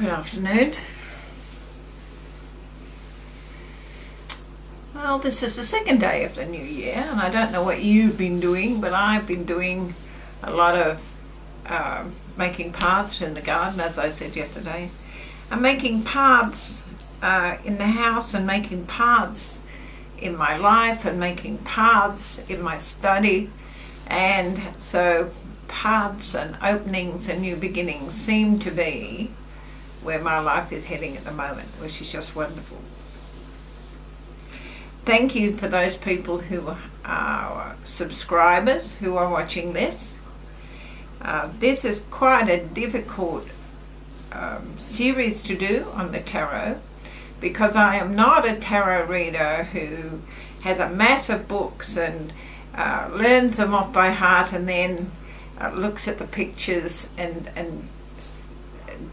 Good afternoon. Well, this is the second day of the new year, and I don't know what you've been doing, but I've been doing a lot of making paths in the garden, as I said yesterday. I'm making paths in the house, and making paths in my life, and making paths in my study. And so paths and openings and new beginnings seem to be where my life is heading at the moment, which is just wonderful. Thank you for those people who are subscribers who are watching this. This is quite a difficult series to do on the tarot, because I am not a tarot reader who has a mass of books and learns them off by heart and then looks at the pictures and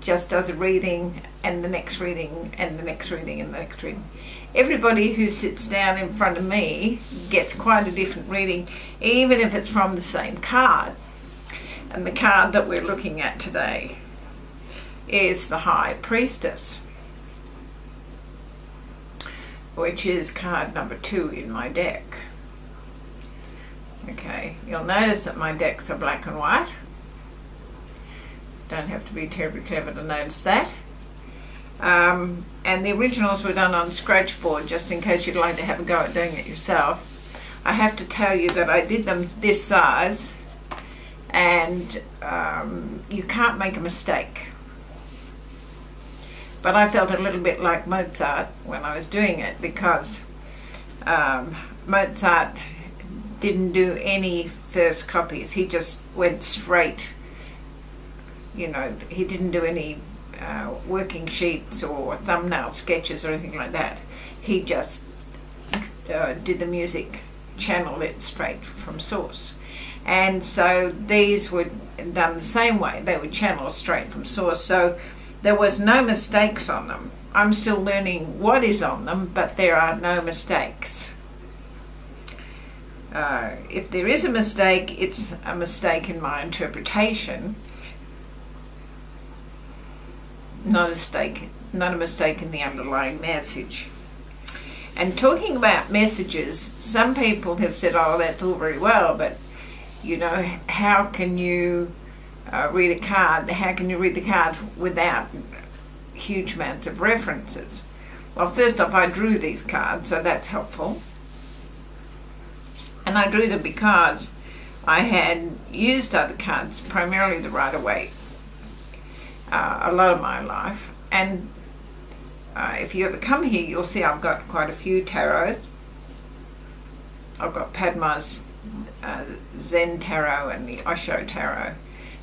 just does a reading and the next reading and the next reading and the next reading. Everybody who sits down in front of me gets quite a different reading, even if it's from the same card. And the card that we're looking at today is the High Priestess, which is card number 2 in my deck. Okay, you'll notice that my decks are black and white. Don't have to be terribly clever to notice that. And the originals were done on scratchboard, just in case you'd like to have a go at doing it yourself. I have to tell you that I did them this size, and you can't make a mistake. But I felt a little bit like Mozart when I was doing it, because Mozart didn't do any first copies. He just went straight. He didn't do any working sheets or thumbnail sketches or anything like that. He just did the music, channeled it straight from source. And so these were done the same way. They were channeled straight from source. So there was no mistakes on them. I'm still learning what is on them, but there are no mistakes. If there is a mistake, it's a mistake in my interpretation, not a mistake in the underlying message. And talking about messages, some people have said, oh, that's all very well, but how can you read a card? How can you read the cards without huge amounts of references? Well, first off, I drew these cards, so that's helpful. And I drew them because I had used other cards, primarily the Rider-Waite, a lot of my life. And if you ever come here, you'll see I've got quite a few tarots. I've got Padma's Zen Tarot and the Osho Tarot,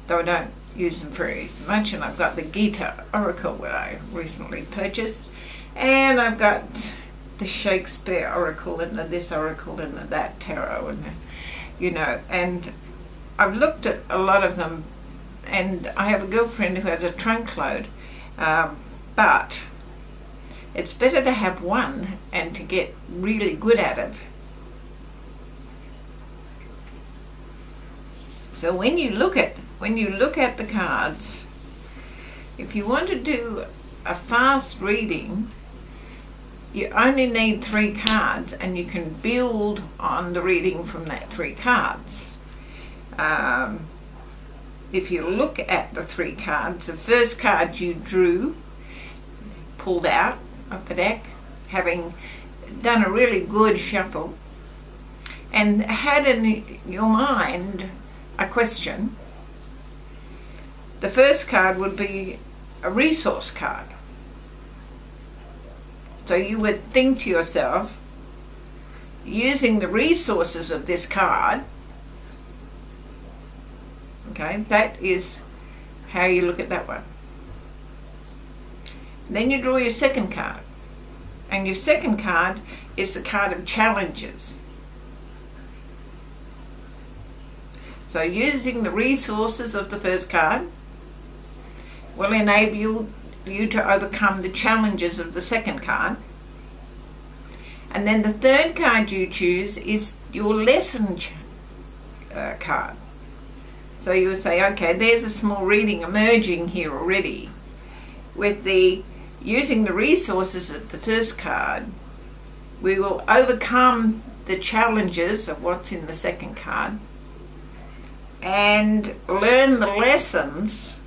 though I don't use them very much. And I've got the Gita Oracle that I recently purchased, and I've got the Shakespeare Oracle and the this Oracle and the that Tarot, and and I've looked at a lot of them, and I have a girlfriend who has a trunk load, but it's better to have one and to get really good at it. So when you look at the cards, if you want to do a fast reading, you only need 3 cards, and you can build on the reading from that 3 cards. If you look at the 3 cards, the first card you drew, pulled out of the deck, having done a really good shuffle, and had in your mind a question, the first card would be a resource card. So you would think to yourself, using the resources of this card, okay, that is how you look at that one. Then you draw your second card, and your second card is the card of challenges. So using the resources of the first card will enable you to overcome the challenges of the second card. And then the third card you choose is your lesson card. So you would say, okay, there's a small reading emerging here already. with the using the resources of the first card, we will overcome the challenges of what's in the second card and learn the lessons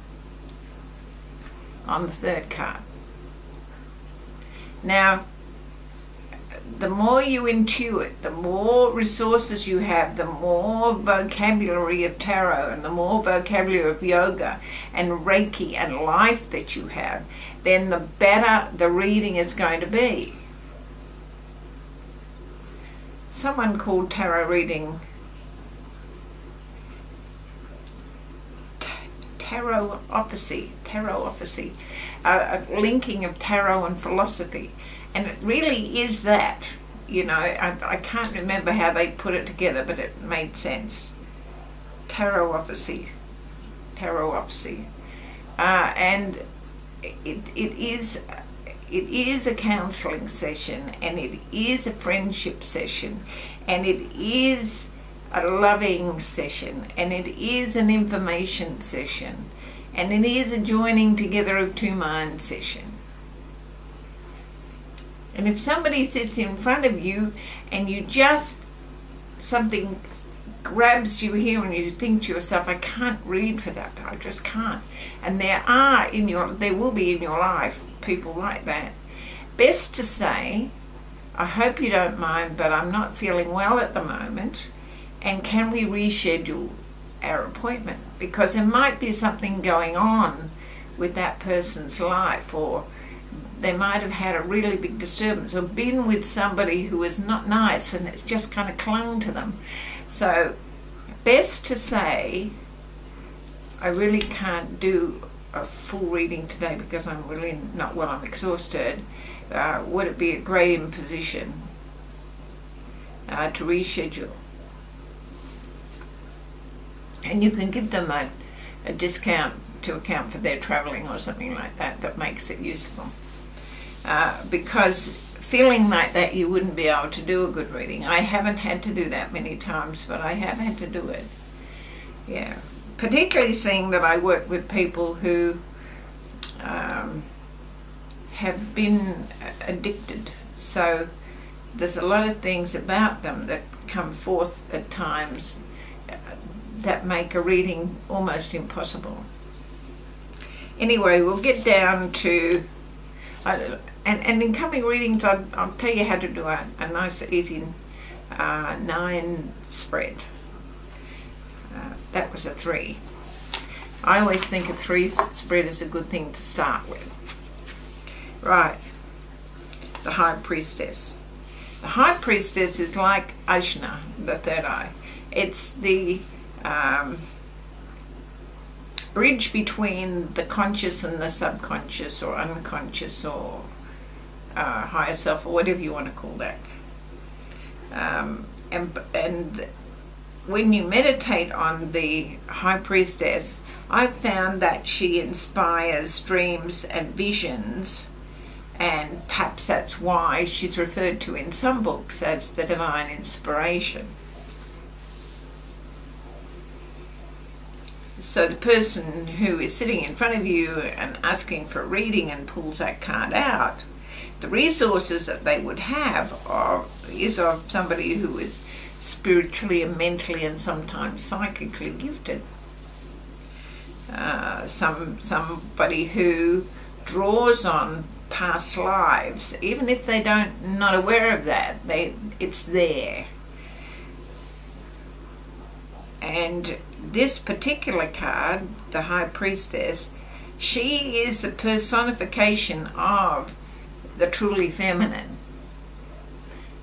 on the third card. Now, the more you intuit, the more resources you have, the more vocabulary of tarot and the more vocabulary of yoga and Reiki and life that you have, then the better the reading is going to be. Someone called tarot reading tarotophacy, a linking of tarot and philosophy. And it really is that, I can't remember how they put it together, but it made sense. Tarotophacy. And it is a counselling session, and it is a friendship session, and it is a loving session, and it is an information session, and it is a joining together of two minds session. And if somebody sits in front of you and something grabs you here and you think to yourself, I can't read for that, I just can't. And there will be in your life people like that. Best to say, I hope you don't mind, but I'm not feeling well at the moment, and can we reschedule our appointment? Because there might be something going on with that person's life, or they might have had a really big disturbance or been with somebody who was not nice and it's just kind of clung to them. So best to say, I really can't do a full reading today because I'm really not well, I'm exhausted. Would it be a great imposition to reschedule? And you can give them a discount to account for their travelling or something like that that makes it useful. Because feeling like that, you wouldn't be able to do a good reading. I haven't had to do that many times, but I have had to do it. Yeah. Particularly seeing that I work with people who have been addicted. So there's a lot of things about them that come forth at times that make a reading almost impossible. Anyway, we'll get down to... And in coming readings, I'll tell you how to do a nice, easy 9 spread. That was a 3. I always think a 3 spread is a good thing to start with. Right, the High Priestess. The High Priestess is like Ajna, the third eye. It's the bridge between the conscious and the subconscious or unconscious or higher self or whatever you want to call that. And when you meditate on the High Priestess, I've found that she inspires dreams and visions, and perhaps that's why she's referred to in some books as the divine inspiration. So the person who is sitting in front of you and asking for a reading and pulls that card out, the resources that they would have is of somebody who is spiritually and mentally and sometimes psychically gifted. Somebody who draws on past lives, even if they not aware of that, it's there. And this particular card, the High Priestess, she is the personification of the truly feminine.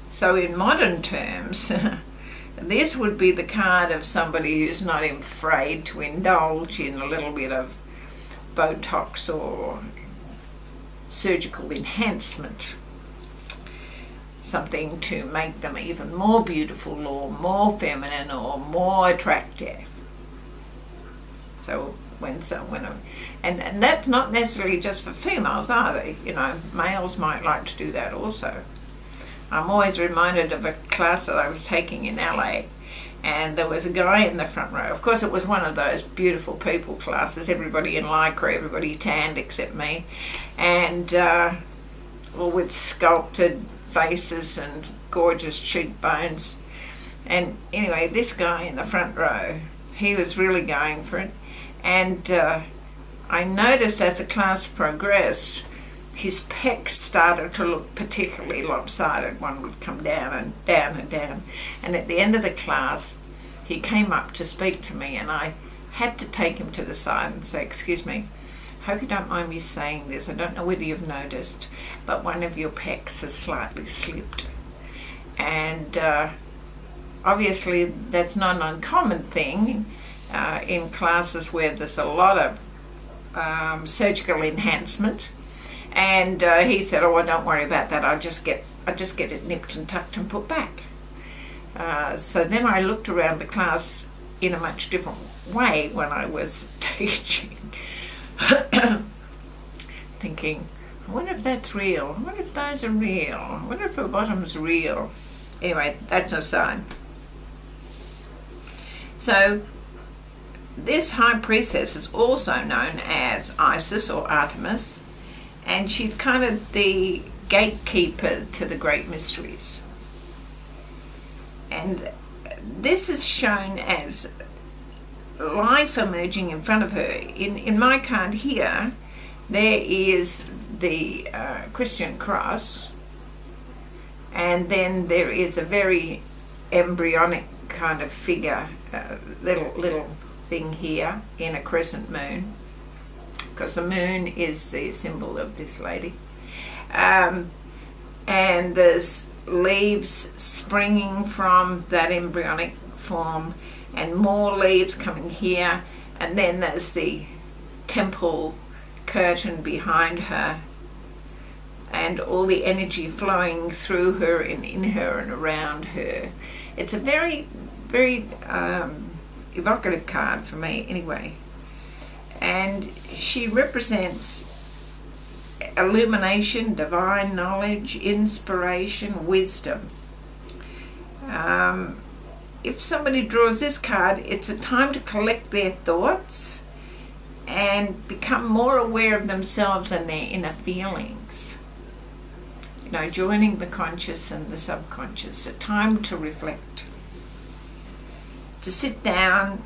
So in modern terms, this would be the card of somebody who's not afraid to indulge in a little bit of Botox or surgical enhancement, something to make them even more beautiful or more feminine or more attractive. So and that's not necessarily just for females either. Males might like to do that also. I'm always reminded of a class that I was taking in LA, and there was a guy in the front row. Of course, it was one of those beautiful people classes, everybody in lycra, everybody tanned except me, and all with sculpted faces and gorgeous cheekbones. And anyway, this guy in the front row, he was really going for it, and I noticed as the class progressed, his pecs started to look particularly lopsided. One would come down and down and down. And at the end of the class, he came up to speak to me, and I had to take him to the side and say, "Excuse me, hope you don't mind me saying this. I don't know whether you've noticed, but one of your pecs has slightly slipped." And obviously that's not an uncommon thing in classes where there's a lot of surgical enhancement. And he said, "Oh, well, don't worry about that. I'll just get it nipped and tucked and put back." So then I looked around the class in a much different way when I was teaching, thinking, "I wonder if that's real. I wonder if those are real. I wonder if her bottom's real." Anyway, that's a sign. So this high priestess is also known as Isis or Artemis, and she's kind of the gatekeeper to the great mysteries. And this is shown as life emerging in front of her. In my card here, there is the Christian cross, and then there is a very embryonic kind of figure, little thing here in a crescent moon, because the moon is the symbol of this lady. And there's leaves springing from that embryonic form, and more leaves coming here, and then there's the temple curtain behind her, and all the energy flowing through her and in her and around her. It's a very, very evocative card for me anyway. And she represents illumination, divine knowledge, inspiration, wisdom. If somebody draws this card, it's a time to collect their thoughts and become more aware of themselves and their inner feelings. You know, joining the conscious and the subconscious, a time to reflect, to sit down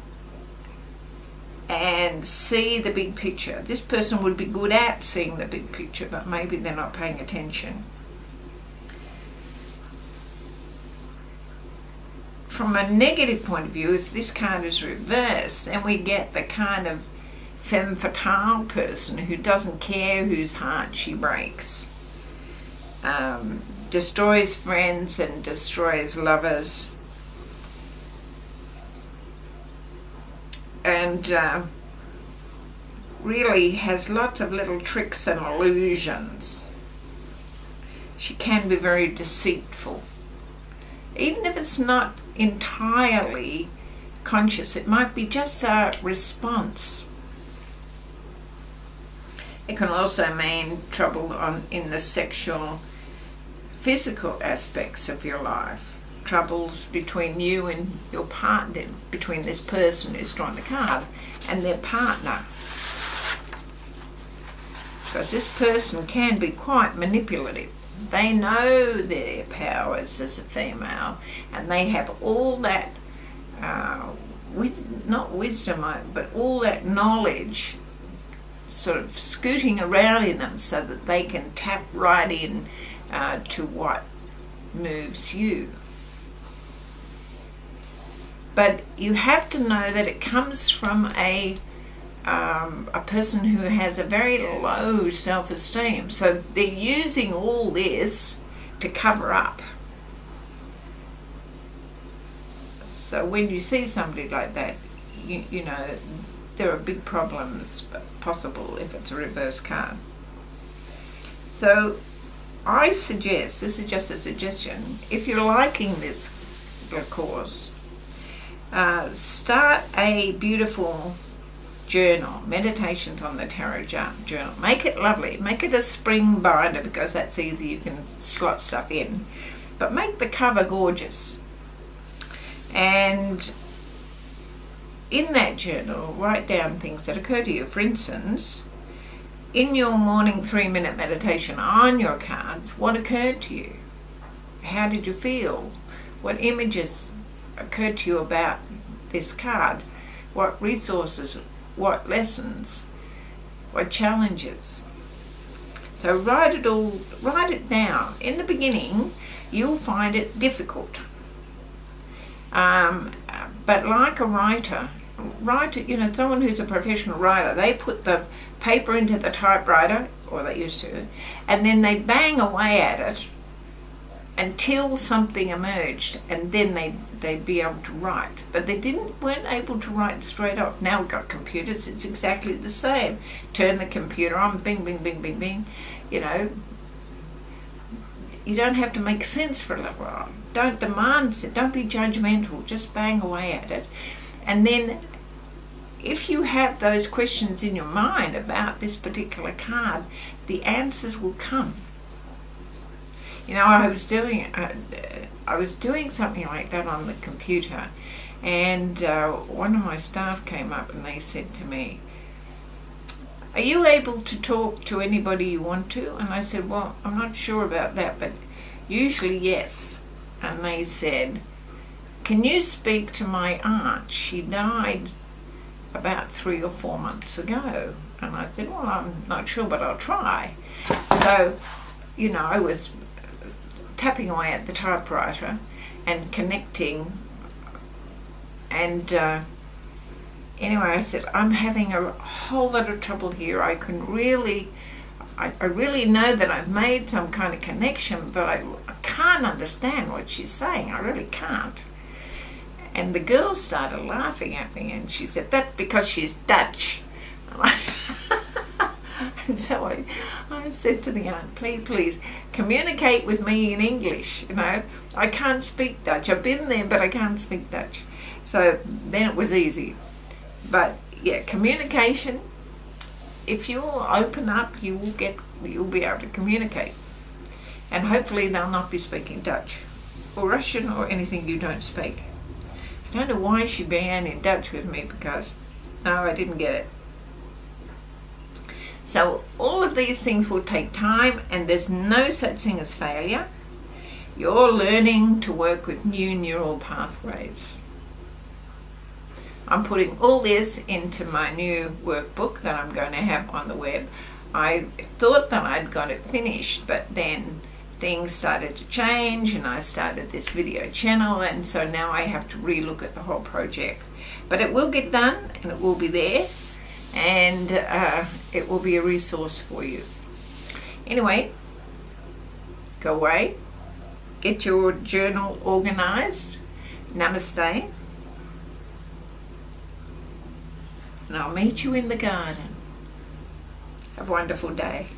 and see the big picture. This person would be good at seeing the big picture, but maybe they're not paying attention. From a negative point of view, if this card is reversed, then we get the kind of femme fatale person who doesn't care whose heart she breaks. Destroys friends and destroys lovers. And really has lots of little tricks and illusions. She can be very deceitful. Even if it's not entirely conscious, it might be just a response. It can also mean trouble in the sexual, physical aspects of your life. Troubles between you and your partner, between this person who's drawn the card and their partner. Because this person can be quite manipulative. They know their powers as a female, and they have all that, not wisdom, but all that knowledge sort of scooting around in them so that they can tap right in to what moves you. But you have to know that it comes from a person who has a very low self-esteem. So they're using all this to cover up. So when you see somebody like that, you know, there are big problems possible if it's a reverse card. So I suggest, this is just a suggestion, if you're liking this course, start a beautiful journal, Meditations on the Tarot journal. Make it lovely. Make it a spring binder because that's easy. You can slot stuff in. But make the cover gorgeous. And in that journal, write down things that occur to you. For instance, in your morning 3-minute meditation on your cards, what occurred to you? How did you feel? What images occurred to you about this card? What resources? What lessons? What challenges? So write it down. In the beginning, you'll find it difficult. But like a writer, someone who's a professional writer, they put the paper into the typewriter, or they used to, and then they bang away at it until something emerged, and then they'd be able to write. But they weren't able to write straight off. Now we've got computers, it's exactly the same. Turn the computer on, bing, bing, bing, bing, bing. You don't have to make sense for a little while. Don't demand it, don't be judgmental, just bang away at it. And then if you have those questions in your mind about this particular card, the answers will come. I was doing something like that on the computer, and one of my staff came up and they said to me, "Are you able to talk to anybody you want to?" And I said, "Well, I'm not sure about that, but usually yes." And they said, "Can you speak to my aunt? She died about 3 or 4 months ago." And I said, "Well, I'm not sure, but I'll try." So, I was tapping away at the typewriter and connecting, and anyway, I said, "I'm having a whole lot of trouble here. I really know that I've made some kind of connection, but I can't understand what she's saying. I really can't." And the girl started laughing at me, and she said, "That's because she's Dutch." And so I said to the aunt, please communicate with me in English. I can't speak Dutch. I've been there, but I can't speak Dutch. So then it was easy. But yeah, communication, if you'll open up, you'll be able to communicate. And hopefully they'll not be speaking Dutch or Russian or anything you don't speak. I don't know why she began in Dutch with me, because no, I didn't get it. So all of these things will take time, and there's no such thing as failure. You're learning to work with new neural pathways. I'm putting all this into my new workbook that I'm going to have on the web. I thought that I'd got it finished, but then things started to change, and I started this video channel, and so now I have to relook at the whole project. But it will get done, and it will be there, and it will be a resource for you. Anyway, go away, get your journal organized. Namaste, and I'll meet you in the garden. Have a wonderful day.